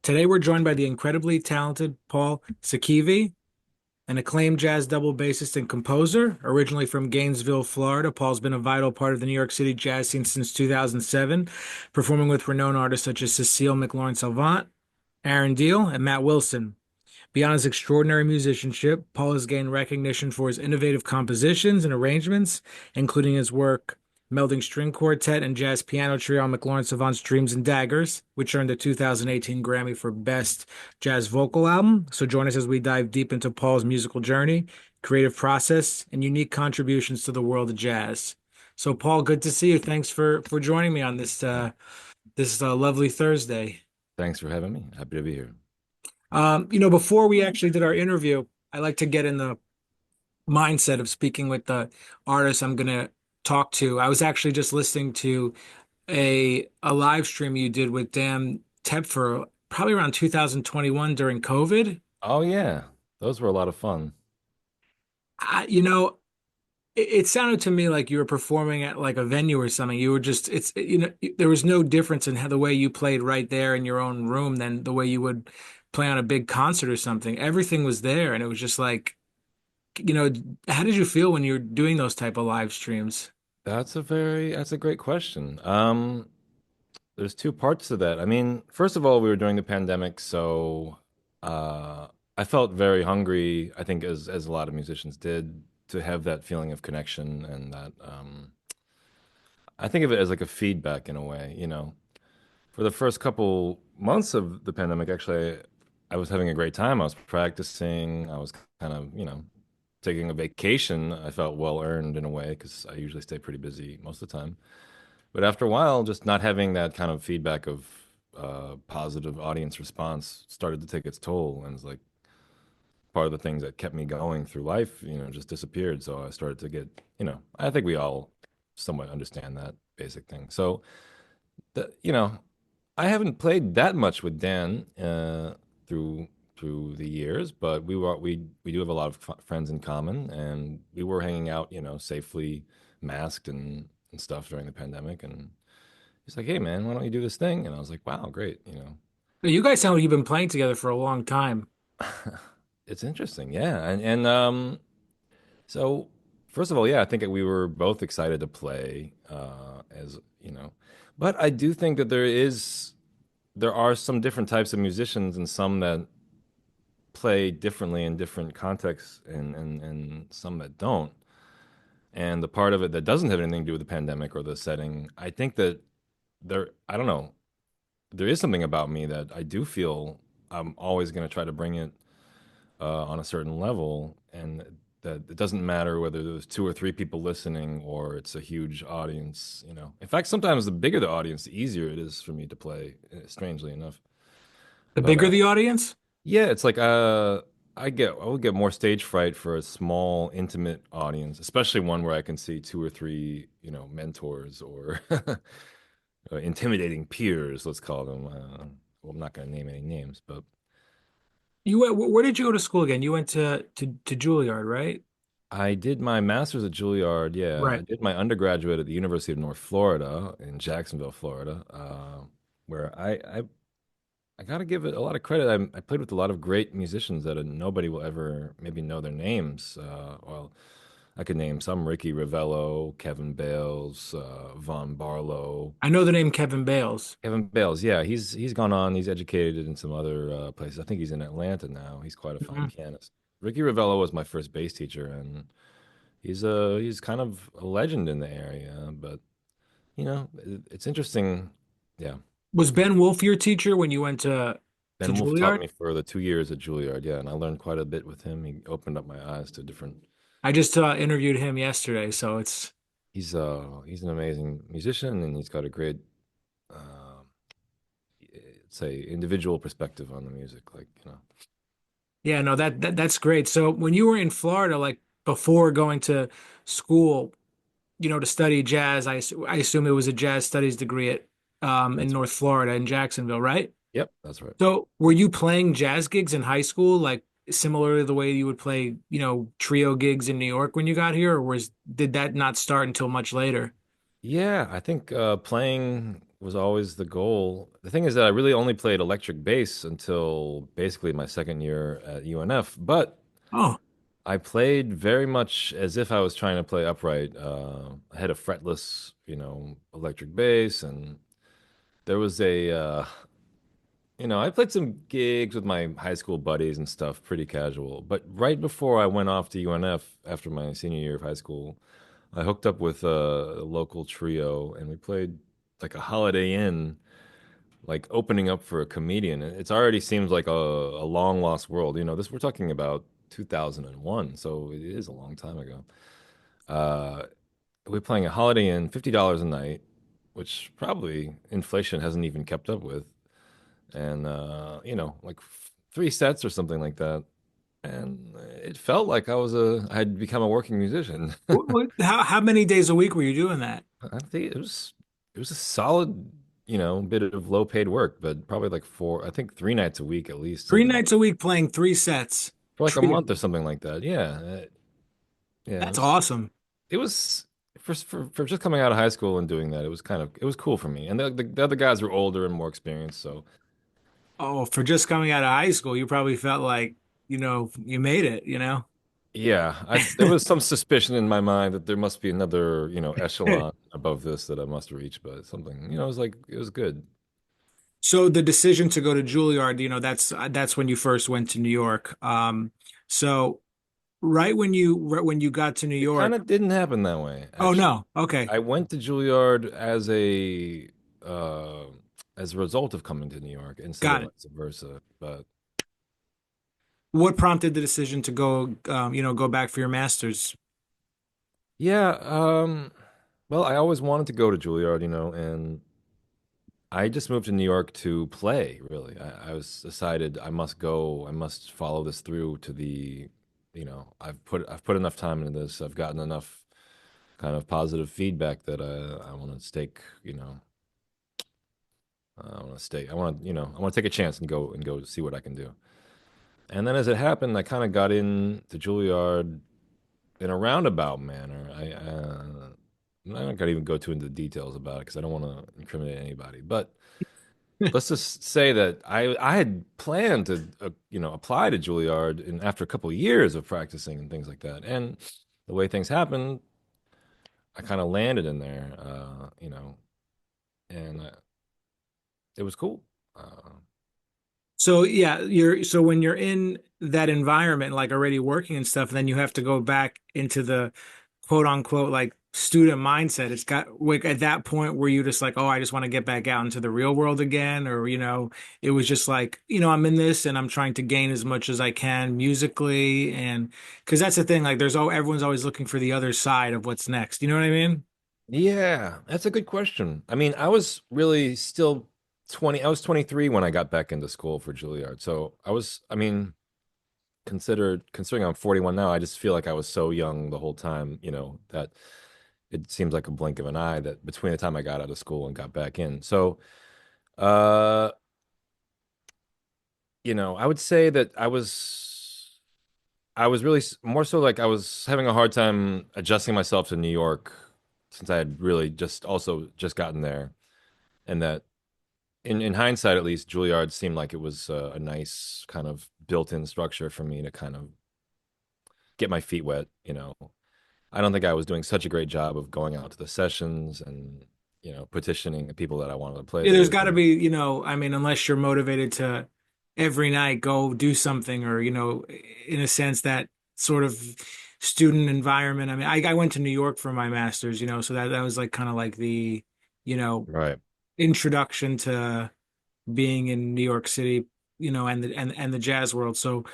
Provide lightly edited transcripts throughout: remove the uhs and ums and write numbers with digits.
Today we're joined by the incredibly talented Paul Sikivie, an acclaimed jazz double bassist and composer. Originally from Gainesville, Florida, Paul's been a vital part of the New York City jazz scene since 2007, performing with renowned artists such as Cecile McLorin Salvant, Aaron Diehl, and Matt Wilson. Beyond his extraordinary musicianship, Paul has gained recognition for his innovative compositions and arrangements, including his work melding string quartet and jazz piano trio on McLorin Savant's Dreams and Daggers, which earned the 2018 Grammy for Best Jazz Vocal Album. So join us as we dive deep into Paul's musical journey, creative process, and unique contributions to the world of jazz. So Paul, good to see you. Thanks for joining me on this lovely Thursday. Thanks for having me. Happy to be here. Before we actually did our interview, I like to get in the mindset of speaking with the artists I'm going to talk to. I was actually just listening to a live stream you did with Dan Tepfer probably around 2021 during COVID. Oh yeah, those were a lot of fun. I, you know, it sounded to me like you were performing at like a venue or something. You were just, there was no difference in how the way you played right there in your own room than the way you would play on a big concert or something. Everything was there, and it was just like, how did you feel when you were doing those type of live streams? That's a great question. There's two parts to that. I mean, first of all, we were during the pandemic, so uh, I felt very hungry. I think as a lot of musicians did, to have that feeling of connection and that I think of it as like a feedback in a way. For the first couple months of the pandemic, actually, I was having a great time. I was practicing. I was kind of, taking a vacation. I felt well earned in a way because I usually stay pretty busy most of the time. But after a while, just not having that kind of feedback of positive audience response started to take its toll, and it's like part of the things that kept me going through life, just disappeared. So I started to get, I think we all somewhat understand that basic thing. So the, I haven't played that much with Dan through the years, but we do have a lot of friends in common, and we were hanging out, safely masked and stuff during the pandemic. And he's like, "Hey, man, why don't you do this thing?" And I was like, "Wow, great." You guys sound like you've been playing together for a long time. It's interesting, yeah, and so first of all, yeah, I think that we were both excited to play, as but I do think that there are some different types of musicians and some that play differently in different contexts and some that don't. And the part of it that doesn't have anything to do with the pandemic or the setting, I think that I don't know, there is something about me that I do feel I'm always going to try to bring it on a certain level, and that it doesn't matter whether there's two or three people listening or it's a huge audience. In fact, sometimes the bigger the audience, the easier it is for me to play, strangely enough. The But bigger the audience? yeah, it's like I would get more stage fright for a small, intimate audience, especially one where I can see two or three, mentors or intimidating peers, let's call them. Well, I'm not going to name any names, but Where did you go to school again? You went to Juilliard, right? I did my master's at Juilliard. Yeah, I Right. did my undergraduate at the University of North Florida in Jacksonville, Florida, where I got to give it a lot of credit. I played with a lot of great musicians that nobody will ever maybe know their names. Well, I could name some: Ricky Ravello, Kevin Bales, Von Barlow. I know the name Kevin Bales. Kevin Bales, yeah, he's gone on. He's educated in some other places. I think he's in Atlanta now. He's quite a fine Mhm. pianist. Ricky Ravello was my first bass teacher, and he's kind of a legend in the area. But it's interesting. Yeah, Was Ben Wolf your teacher when you went to Ben Wolf taught Juilliard? me for the 2 years at Juilliard. Yeah, and I learned quite a bit with him. He opened up my eyes to different. I just interviewed him yesterday, so it's He's an amazing musician, and he's got a great say individual perspective on the music. Like yeah, no, that's great. So when you were in Florida, like before going to school, to study jazz, I assume it was a jazz studies degree at in that's North Florida in Jacksonville, right? yep, that's right. So were you playing jazz gigs in high school, like similar to the way you would play, trio gigs in New York when you got here, or did that not start until much later? Yeah, I think playing. was always the goal. The thing is that I really only played electric bass until basically my second year at UNF, but Oh, I played very much as if I was trying to play upright. I had a fretless, electric bass, and there was I played some gigs with my high school buddies and stuff, pretty casual. But right before I went off to UNF after my senior year of high school, I hooked up with a local trio, and we played like a Holiday Inn, like opening up for a comedian. It's already seems like a long lost world. This we're talking about 2001, so it is a long time ago. Uh, we're playing a Holiday Inn, $50 a night, which probably inflation hasn't even kept up with, and like three sets or something like that. And it felt like I had become a working musician. how many days a week were you doing that? I think it was a solid, bit of low paid work, but probably like I think 3 nights a week at least, Three something nights a week playing three sets. for like a Trio. month or something like that. Yeah, yeah, That's awesome. it was for just coming out of high school and doing that. It was cool for me. And the other guys were older and more experienced, so Oh, for just coming out of high school, you probably felt like, you made it, yeah, there was some suspicion in my mind that there must be another, echelon above this that I must reach, but something, it was good. So the decision to go to Juilliard, that's when you first went to New York. So right when you got to New It kind York, of didn't happen that way, oh actually. no, okay, I went to Juilliard as a result of coming to New York instead of got it. vice versa. But What prompted the decision to go back for your master's? yeah, well, I always wanted to go to Juilliard, and I just moved to New York to play, really. I was decided I must go, I must follow this through to I've put enough time into this. I've gotten enough kind of positive feedback that I want to stake, I want to stay. I want to take a chance and go see what I can do. And then as it happened, I kind of got into Juilliard in a roundabout manner. I'm not gonna even go too into details about it because I don't want to incriminate anybody. But let's just say that I had planned to apply to Juilliard and after a couple of years of practicing and things like that. And the way things happened, I kind of landed in there, and it was cool. So yeah, so when you're in that environment, like already working and stuff, then you have to go back into the quote unquote like student mindset. It's got like at that point where you just like, oh, I just want to get back out into the real world again, or it was just like, I'm in this and I'm trying to gain as much as I can musically, and because that's the thing, like everyone's always looking for the other side of what's next. You know what I mean? Yeah, that's a good question. I mean, I was really still 20. I was 23 when I got back into school for Juilliard. So I mean, considering I'm 41 now, I just feel like I was so young the whole time, that it seems like a blink of an eye that between the time I got out of school and got back in. So, uh, I would say that I was really more so like I was having a hard time adjusting myself to New York since I had really just gotten there, and that in hindsight, at least, Juilliard seemed like it was a nice kind of built-in structure for me to kind of get my feet wet. I don't think I was doing such a great job of going out to the sessions and petitioning the people that I wanted to play Yeah, there's with. got to And be, I mean, unless you're motivated to every night go do something or, in a sense that sort of student environment. I mean, I went to New York for my master's, so that was like kind of like the, you know, right, introduction to being in New York City, and the jazz world. So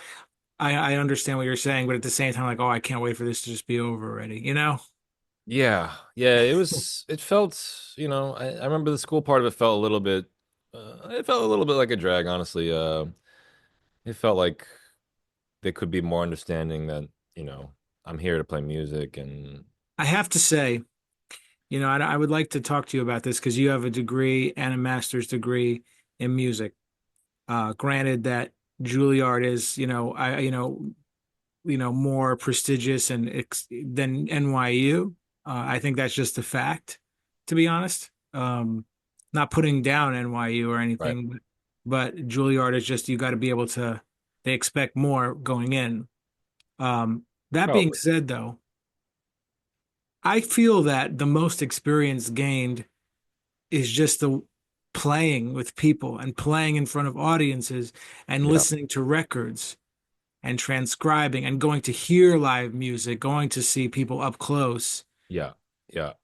I understand what you're saying, but at the same time, like, oh, I can't wait for this to just be over already. yeah, yeah, it felt, I remember the school part of it felt a little bit, it felt a little bit like a drag, honestly. It felt like they could be more understanding that, you know, I'm here to play music and I have to say, I would like to talk to you about this because you have a degree and a master's degree in music. Granted that Juilliard is, more prestigious and than NYU. I think that's just a fact, to be honest. not putting down NYU or Right. anything, but Juilliard is just you got to be able to. They expect more going in. That being Probably. said, though, I feel that the most experience gained is just the playing with people and playing in front of audiences and Yeah. listening to records and transcribing and going to hear live music, going to see people up close. Yeah. Yeah.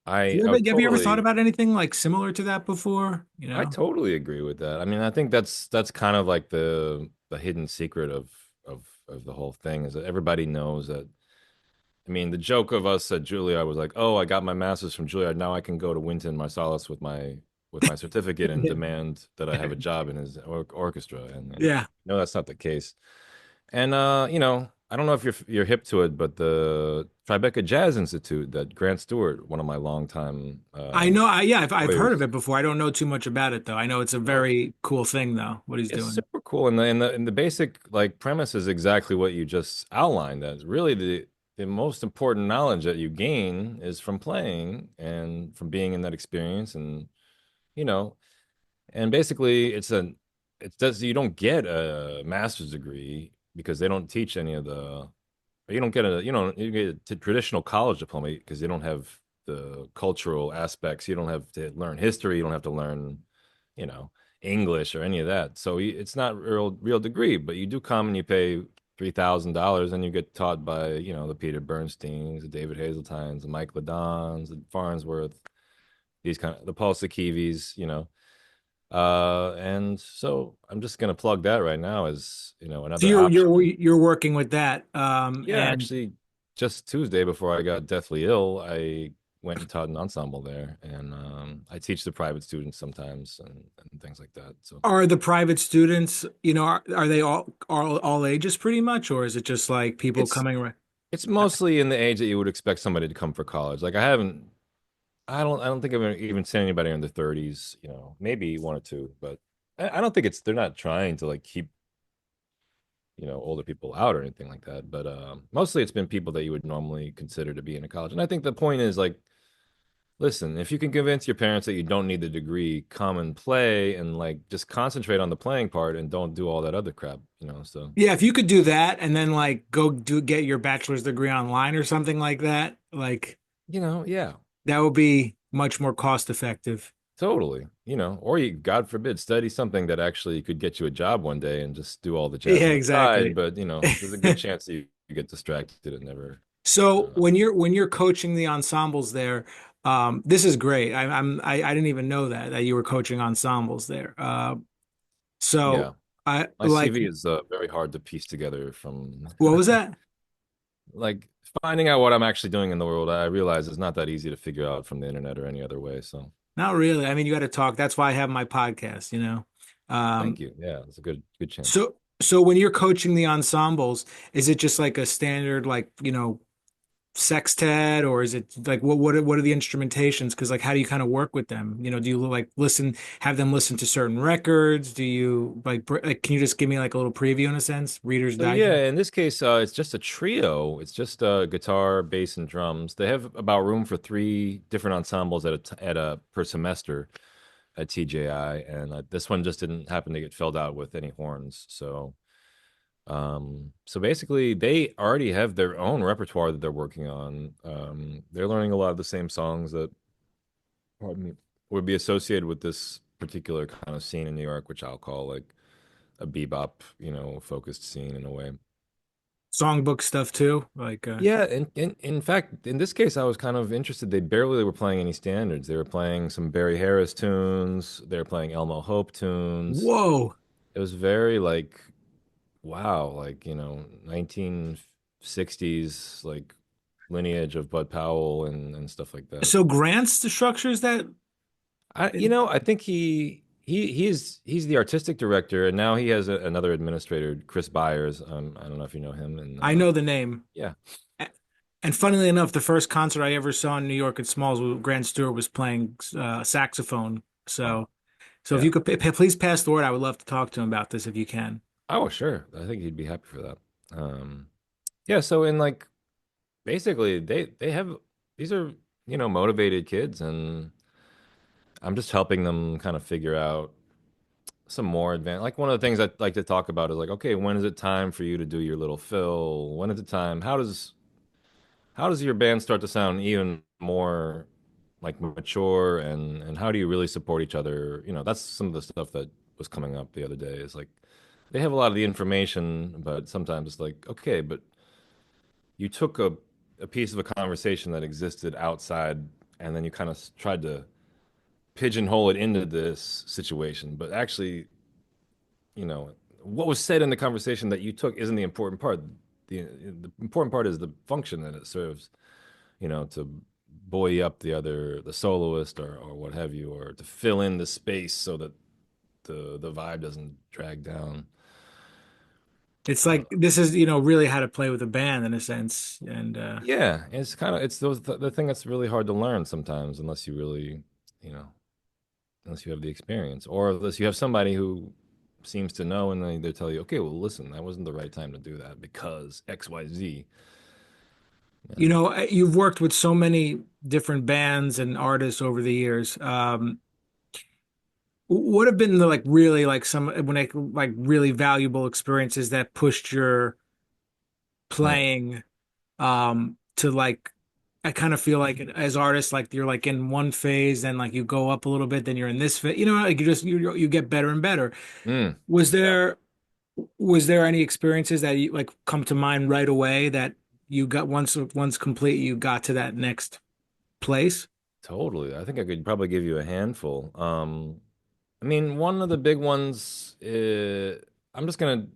I would Have you ever thought totally about anything like similar to that before? You I know? totally agree with that. I mean, I think that's kind of like the hidden secret of the whole thing is that everybody knows that. I mean, the joke of us at Juilliard was like, "Oh, I got my master's from Juilliard. Now I can go to Wynton Marsalis with my certificate and Yeah. demand that I have a job in his orchestra." And Yeah. no, that's not the case. And I don't know if you're hip to it, but the Tribeca Jazz Institute that Grant Stewart, one of my longtime I know. Yeah, I've heard of lawyers, it before. I don't know too much about it though. I know it's a well, very cool thing though, what he's it's doing. super cool, and the basic like premise is exactly what you just outlined. That really the most important knowledge that you gain is from playing and from being in that experience, and you know, and basically it does you don't get a master's degree because they don't teach any of the you don't get you get a traditional college diploma because you don't have the cultural aspects. You don't have to learn history. You don't have to learn, you know, English or any of that. So it's not real degree, but you do come and you pay $3,000 and you get taught by the Peter Bernsteins, the David Hazeltines, the Mike Ladons, the Farnsworth, these kind of the Paul Sikivis, and so I'm just gonna plug that right now as So another option. you're working with that. Yeah, And actually, just Tuesday before I got deathly ill, I went and taught an ensemble there, and I teach the private students sometimes and things like that. So are the private students, are they all ages pretty much, or is it just like people it's coming it's mostly in the age that you would expect somebody to come for college. Like I don't think I've even seen anybody in their 30s. Maybe one or two, but I don't think they're not trying to like keep older people out or anything like that. But mostly it's been people that you would normally consider to be in a college. And I think the point is like, listen, if you can convince your parents that you don't need the degree, come and play and like just concentrate on the playing part and don't do all that other crap. So, Yeah, if you could do that and then like go get your bachelor's degree online or something like that, like yeah, that would be much more cost effective. totally. Or you, God forbid, study something that actually could get you a job one day and just do all the jazz Yeah, on the side. exactly. But, there's a good chance that you get distracted and never. So Uh, when you're coaching the ensembles there, this is great. I didn't even know that you were coaching ensembles there. So yeah, I my like CV is very hard to piece together from what was that? like finding out what I'm actually doing in the world. I realize it's not that easy to figure out from the internet or any other way. So Not really. I mean, you got to talk. That's why I have my podcast. thank Um, you. Yeah, it's a good chance. so when you're coaching the ensembles, is it just like a standard like, sextet, or is it like what are the instrumentations? Because like how do you kind of work with them? Do you like have them listen to certain records? Do you like can you just give me like a little preview in a sense? Reader's So yeah, Digest. in this case, it's just a trio. It's just guitar, bass, and drums. They have about room for three different ensembles at a per semester at TJI, and this one just didn't happen to get filled out with any horns. So basically, they already have their own repertoire that they're working on. They're learning a lot of the same songs that, pardon me, would be associated with this particular kind of scene in New York, which I'll call like a bebop, focused scene in a way. Songbook stuff too. Like Yeah, and in fact, in this case, I was kind of interested. They barely were playing any standards. They were playing some Barry Harris tunes. They were playing Elmo Hope tunes. whoa. It was very like, wow, like, 1960s like lineage of Bud Powell and stuff like that. So Grant's the structures that I think he's the artistic director, and now he has another administrator, Chris Byers. I don't know if you know him, and I know the name. yeah. And funnily enough, the first concert I ever saw in New York at Smalls, Grant Stewart was playing saxophone. Wow. So if Yeah. you could please pass the word, I would love to talk to him about this if you can. Oh, sure. I think he'd be happy for that. Yeah, so in like basically they have these are, motivated kids, and I'm just helping them kind of figure out some more advanced. Like one of the things I like to talk about is like, okay, when is it time for you to do your little fill? When is it time? How does your band start to sound even more like mature, and how do you really support each other? That's some of the stuff that was coming up the other day. Is like they have a lot of the information, but sometimes it's like, okay, but you took a piece of a conversation that existed outside, and then you kind of tried to pigeonhole it into this situation. But actually, what was said in the conversation that you took isn't the important part. The important part is the function that it serves, to buoy up the soloist, or what have you, or to fill in the space so that the vibe doesn't drag down. It's like this is, you know, really how to play with a band in a sense. And Yeah, it's kind of it's the thing that's really hard to learn sometimes, unless you really, you know, unless you have the experience, or unless you have somebody who seems to know, and they tell you, okay, well, listen, that wasn't the right time to do that because X, Y, Z. you Yeah. know, you've worked with so many different bands and artists over the years. What have been the like really like some when I like really valuable experiences that pushed your Mm. playing to like I kind of feel like as artists like you're like in one phase, then like you go up a little bit, then you're in this phase, you know, like you get better and better. Mm. Was Yeah, there any experiences that you like come to mind right away that you got once complete, you got to that next place? totally. I think I could probably give you a handful. I mean, one of the big ones, I'm just gonna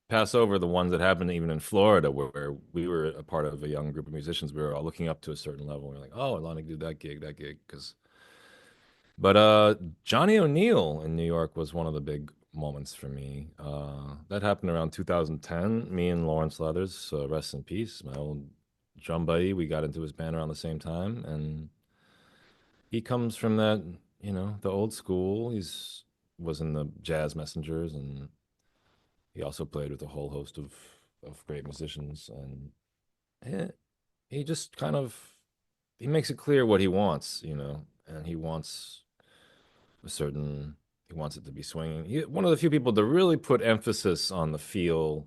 pass over the ones that happened even in Florida, where we were a part of a young group of musicians. We were all looking up to a certain level. We're like, oh, I want to do that gig, because. But Johnny O'Neill in New York was one of the big moments for me. That happened around 2010. Me and Lawrence Leathers, rest in peace, my old drum buddy. We got into his band around the same time, and he comes from that, the old school. He's was in the Jazz Messengers, and he also played with a whole host of great musicians. And eh, he just kind of he makes it clear what he wants, and a certain he wants it to be swinging. One of the few people to really put emphasis on the feel.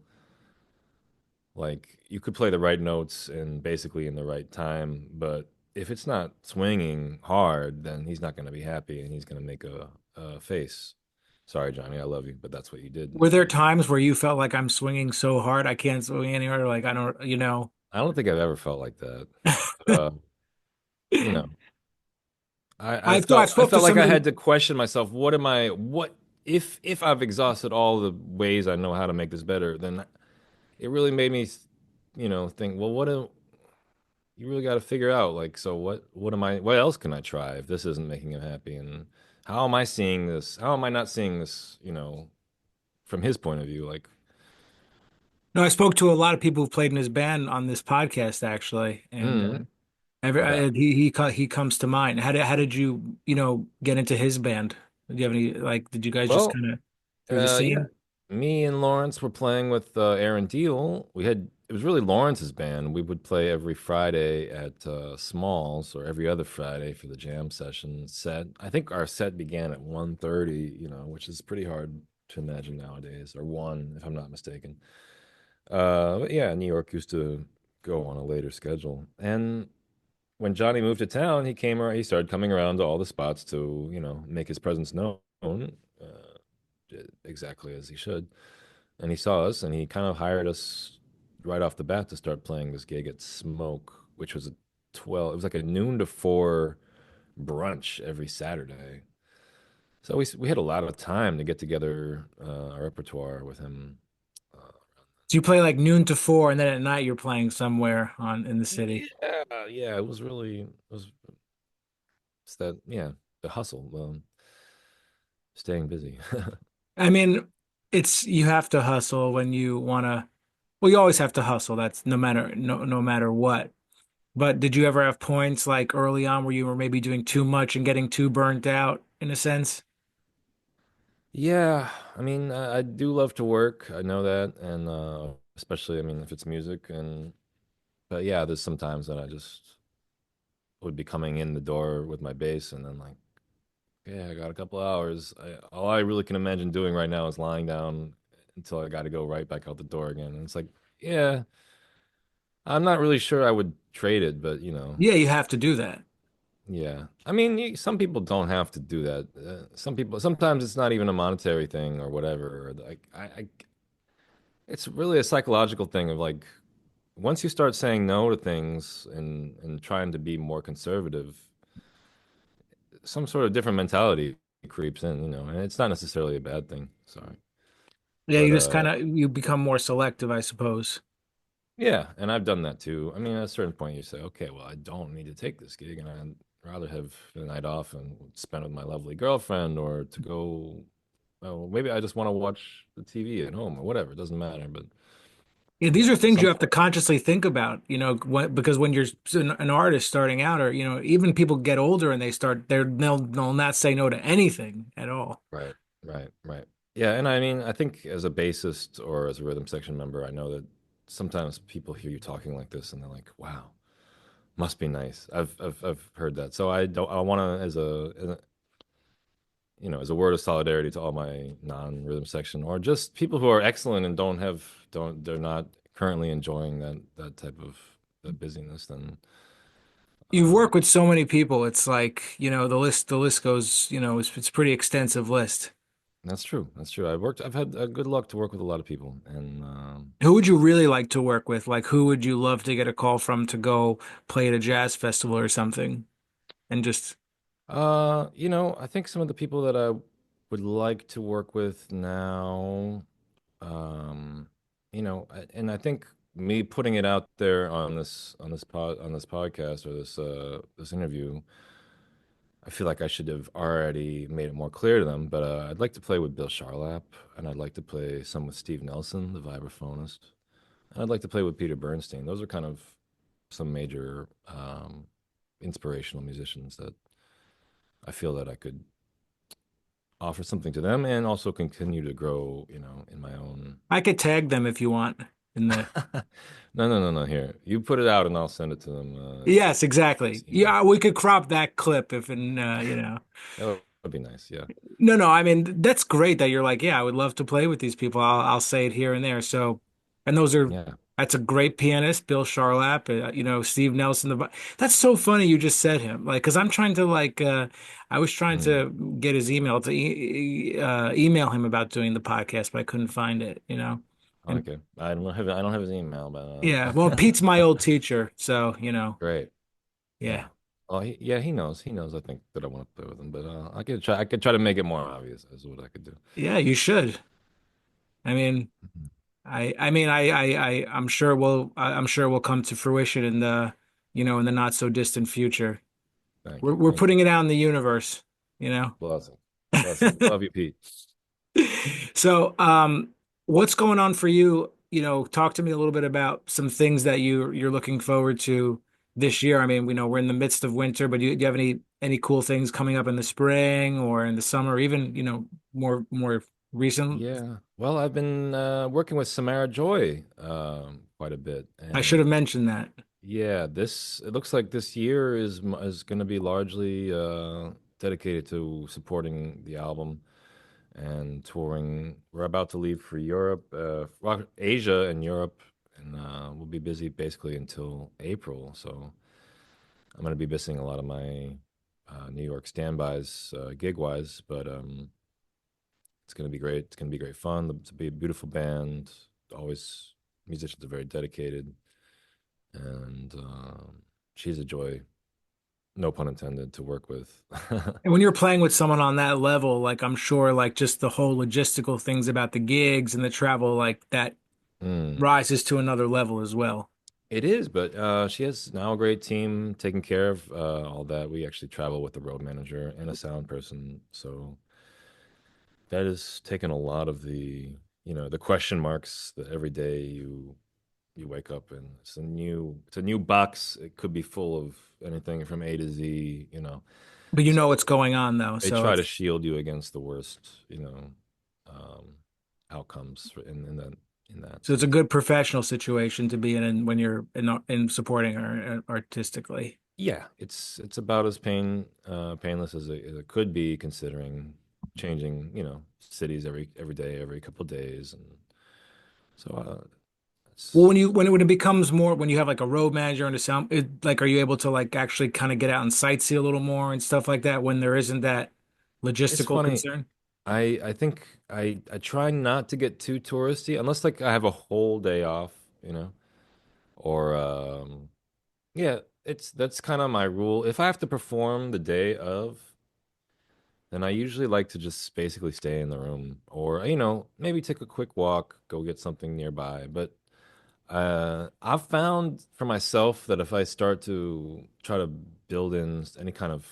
Like you could play the right notes and basically in the right time, but if it's not swinging hard, then he's not going to be happy, and he's going to make a face. Sorry, Johnny, I love you, but that's what you did. Were there times where you felt like I'm swinging so hard I can't swing anywhere? Like I don't, you know. I don't think I've ever felt like that. But, you know, I I felt I spoke to felt like I somebody. had to question myself. What if I've exhausted all the ways I know how to make this better, then it really made me, think, well, you really got to figure out, like, so what else can I try if this isn't making him happy? And how am I seeing this? How am I not seeing this, from his point of view? Like, No, I spoke to a lot of people who've played in his band on this podcast actually, and mm, yeah. he comes to mind. How did you, you know, get into his band? Do you have any like? Did you guys just Well, kind of through the yeah. scene? Me and Lawrence were playing with Aaron Diehl. It was really Lawrence's band. We would play every Friday at Smalls, or every other Friday for the jam session set. I think our set began at 1:30, which is pretty hard to imagine nowadays, or 1 if I'm not mistaken. But yeah, New York used to go on a later schedule. And when Johnny moved to town, he started coming around to all the spots to, make his presence known, exactly as he should. And he saw us, and he kind of hired us right off the bat to start playing this gig at Smoke, which was it was like a noon to 4 brunch every Saturday. So we had a lot of time to get together our repertoire with him. Uh, Do you play like noon to 4, and then at night you're playing somewhere on in the city? yeah, yeah, it's that, yeah, the hustle, staying busy. I mean, it's you have to hustle when you want to. Well, you always have to hustle. That's no matter what. But did you ever have points like early on where you were maybe doing too much and getting too burnt out in a sense? Yeah, I mean, I do love to work. I know that, and especially, I mean, if it's music, and but yeah, there's sometimes that I just would be coming in the door with my bass, and then like Yeah, I got a couple hours. All I really can imagine doing right now is lying down until I got to go right back out the door again. And it's like, yeah, I'm not really sure I would trade it, but Yeah, you have to do that. yeah. I mean, some people don't have to do that. Some people, sometimes it's not even a monetary thing or whatever. Or like, it's really a psychological thing of like, once you start saying no to things and trying to be more conservative, some sort of different mentality creeps in, and it's not necessarily a bad thing. Sorry. Yeah, But you just kind of you become more selective, I suppose. yeah, and I've done that too. I mean, at a certain point you say, okay, well, I don't need to take this gig and I'd rather have the night off and spend with my lovely girlfriend or to go, well, maybe I just want to watch the TV at home or whatever. It doesn't matter. But Yeah, these are things you some have to point, consciously think about, because when you're an artist starting out, or even people get older and they'll not say no to anything at all. right, right. Yeah, and I mean, I think as a bassist or as a rhythm section member, I know that sometimes people hear you talking like this and they're like, wow. Must be nice. I've heard that. So I want to as a word of solidarity to all my non-rhythm section or just people who are excellent and they're not currently enjoying that type of that busyness. Then You've worked with so many people. It's like, the list goes, it's pretty extensive list. that's true. That's true. I've had good luck to work with a lot of people, and Who would you really like to work with? Like, who would you love to get a call from to go play at a jazz festival or something? And just, I think some of the people that I would like to work with now. Um, and I think me putting it out there on this podcast or this interview, I feel like I should have already made it more clear to them. But I'd like to play with Bill Charlap, and I'd like to play some with Steve Nelson, the vibraphonist, and I'd like to play with Peter Bernstein. Those are kind of some major inspirational musicians that I feel that I could offer something to them and also continue to grow, in my own. I could tag them if you want in the. No, no, no, no. Here, you put it out, and I'll send it to them. Yes, This exactly. email. Yeah, we could crop that clip if That would be nice. Yeah. No, no, I mean that's great that you're like, yeah, I would love to play with these people. I'll say it here and there. So, and Yeah. that's a great pianist, Bill Charlap, Steve Nelson. That's so funny you just said him. Like, because I'm trying to I was trying Mm. to get his email to email him about doing the podcast, but I couldn't find it. And Okay. I don't have his email, but yeah, well, Pete's my old teacher, so great. yeah, Yeah. Well, yeah, he knows. He knows. I think that I want to play with him, but I could try. I could try to make it more obvious as what I could do. yeah, you should. I mean. Mhm. I'm sure will come to fruition in the not so distant future. Thank We're you. we're Thank you. putting it out in the universe, you know. Blessing. Blessing. Love you, Pete. So, what's going on for you? Talk to me a little bit about some things that you're looking forward to this year. I mean, we know we're in the midst of winter, but do you have any cool things coming up in the spring or in the summer, or even, more recent? Yeah. Well, I've been working with Samara Joy quite a bit, I should and have mentioned that. yeah, this it looks like this year is going to be largely dedicated to supporting the album and touring. We're about to leave for Europe, well, Asia and Europe, and we'll be busy basically until April. So I'm going to be missing a lot of my New York standbys gig wise, but it's going to be great. It's going to be great fun. It's be a beautiful band. Always musicians are very dedicated, and she's a joy, no pun intended, to work with. And when you're playing with someone on that level, like I'm sure like just the whole logistical things about the gigs and the travel, like that Mm. rises to another level as well. It is, but she has now a great team taking care of all that. We actually travel with a road manager and a sound person, so that has taken a lot of the question marks that every day you wake up and it's a new box. It could be full of anything from A to Z, But you So know what's going on though, they so try to it's shield you against the worst, um, outcomes in that. so it's So a good professional situation to be in when you're in supporting her artistically. Yeah, it's about as painless as it could be, considering changing, cities every day, every couple of days, and so Well, it's when it becomes more when you have like a road manager and a sound, like are you able to like actually kind of get out and sightsee a little more and stuff like that when there isn't that it's logistical funny. concern? I think I try not to get too touristy unless like I have a whole day off, or yeah, that's kind of my rule. If I have to perform the day of, then I usually like to just basically stay in the room or, maybe take a quick walk, go get something nearby. But I've found for myself that if I start to try to build in any kind of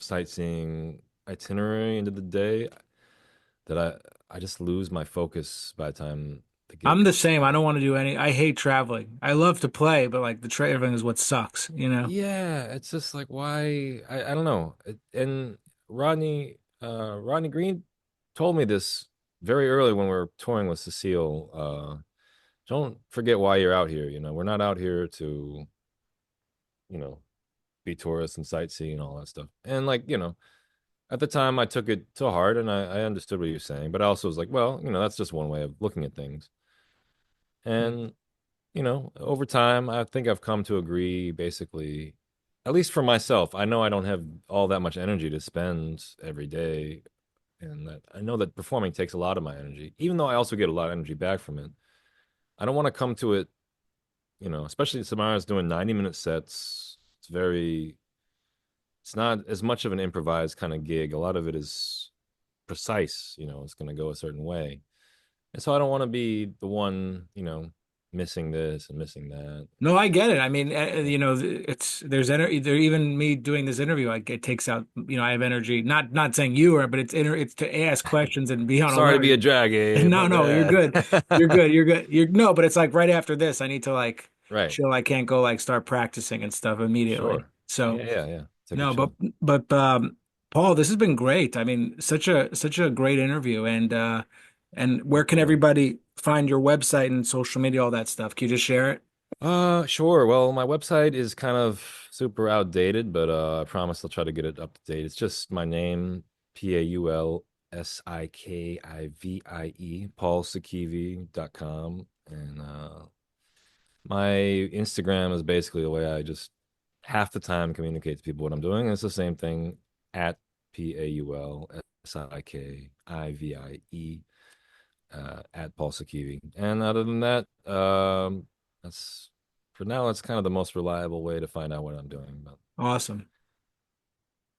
sightseeing itinerary into the day, that I just lose my focus by the time the I'm gig the same. I starts. don't want to do any. I hate traveling. I love to play, but like the traveling is what sucks, you know? Yeah, it's just like why I don't know. And Rodney Green told me this very early when we were touring with Cecile. Don't forget why you're out here. We're not out here to, you know, be tourists and sightsee and all that stuff. And like, at the time I took it to heart and I understood what he was saying, but I also was like, well, that's just one way of looking at things. And over time, I think I've come to agree basically, at least for myself. I know I don't have all that much energy to spend every day, and that I know that performing takes a lot of my energy, even though I also get a lot of energy back from it. I don't want to come to it, especially Samara's doing 90-minute sets. It's not as much of an improvised kind of gig. A lot of it is precise, it's going to go a certain way. And so I don't want to be the one, missing this and missing that. No, I get it. I mean, it's there's energy there. Even me doing this interview, like it takes out, I have energy. Not saying you are, but it's to ask questions and be on Sorry to be alert. a drag, Abe. No, My no, you're bad. good. You're good. You're good. You're no, but it's like right after this, I need to like Right. chill. I can't go like start practicing and stuff immediately. Sure. So Yeah, yeah, yeah. Take a no, but chill. but Paul, this has been great. I mean, such a great interview. And where can Sure. everybody find your website and social media, all that stuff? Can you just share it? Sure. Well, my website is kind of super outdated, but I promise I'll try to get it up to date. It's just my name, PaulSikivie, paulsikivie.com. And my Instagram is basically the way I just half the time communicate to people what I'm doing. And it's the same thing at PaulSikivie, at Paul Sikivie. And other than that, that's for now, it's kind of the most reliable way to find out what I'm doing. But Awesome.